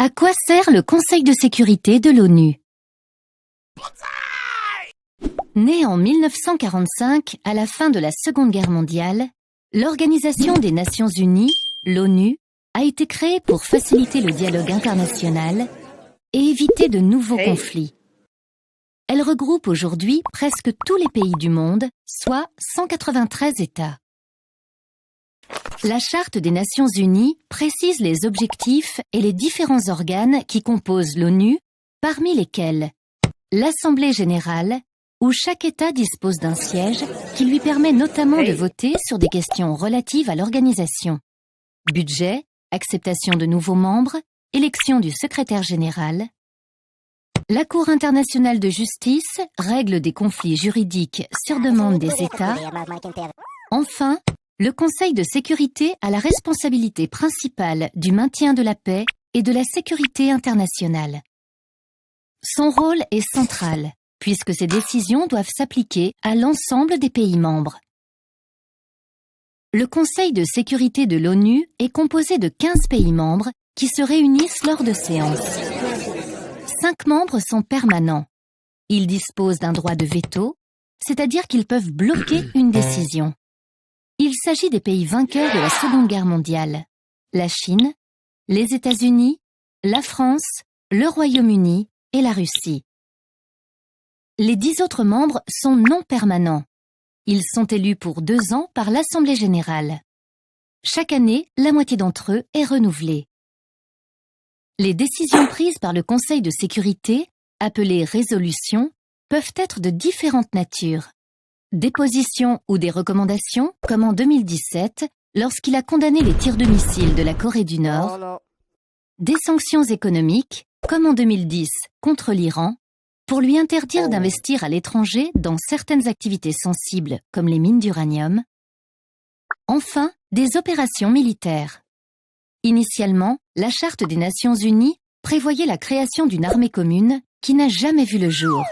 À quoi sert le Conseil de sécurité de l'ONU? Né en 1945, à la fin de la Seconde Guerre mondiale, l'Organisation des Nations Unies, l'ONU, a été créée pour faciliter le dialogue international et éviter de nouveaux conflits. Elle regroupe aujourd'hui presque tous les pays du monde, soit 193 États. La Charte des Nations Unies précise les objectifs et les différents organes qui composent l'ONU, parmi lesquels l'Assemblée générale, où chaque État dispose d'un siège qui lui permet notamment de voter sur des questions relatives à l'organisation. Budget, acceptation de nouveaux membres, élection du secrétaire général. La Cour internationale de justice règle des conflits juridiques sur demande des États. Enfin, le Conseil de sécurité a la responsabilité principale du maintien de la paix et de la sécurité internationale. Son rôle est central, puisque ses décisions doivent s'appliquer à l'ensemble des pays membres. Le Conseil de sécurité de l'ONU est composé de 15 pays membres qui se réunissent lors de séances. 5 membres sont permanents. Ils disposent d'un droit de veto, c'est-à-dire qu'ils peuvent bloquer une décision. Il s'agit des pays vainqueurs de la Seconde Guerre mondiale: la Chine, les États-Unis, la France, le Royaume-Uni et la Russie. Les 10 autres membres sont non permanents. Ils sont élus pour 2 ans par l'Assemblée générale. Chaque année, la moitié d'entre eux est renouvelée. Les décisions prises par le Conseil de sécurité, appelées résolutions, peuvent être de différentes natures. Des positions ou des recommandations, comme en 2017, lorsqu'il a condamné les tirs de missiles de la Corée du Nord. Des sanctions économiques, comme en 2010 contre l'Iran, pour lui interdire d'investir à l'étranger dans certaines activités sensibles, comme les mines d'uranium. Enfin, des opérations militaires. Initialement, la Charte des Nations Unies prévoyait la création d'une armée commune qui n'a jamais vu le jour.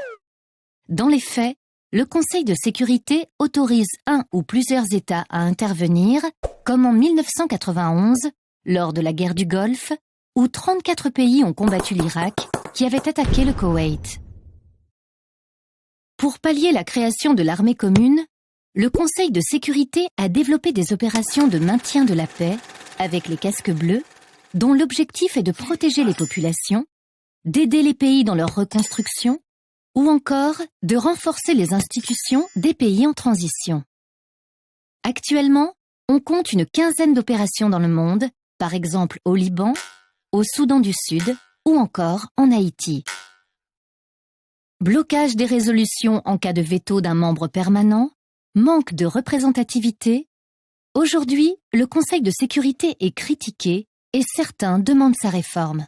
Dans les faits, le Conseil de sécurité autorise un ou plusieurs États à intervenir, comme en 1991, lors de la guerre du Golfe, où 34 pays ont combattu l'Irak, qui avait attaqué le Koweït. Pour pallier la création de l'armée commune, le Conseil de sécurité a développé des opérations de maintien de la paix avec les casques bleus, dont l'objectif est de protéger les populations, d'aider les pays dans leur reconstruction, ou encore de renforcer les institutions des pays en transition. Actuellement, on compte une quinzaine d'opérations dans le monde, par exemple au Liban, au Soudan du Sud ou encore en Haïti. Blocage des résolutions en cas de veto d'un membre permanent, manque de représentativité. Aujourd'hui, le Conseil de sécurité est critiqué et certains demandent sa réforme.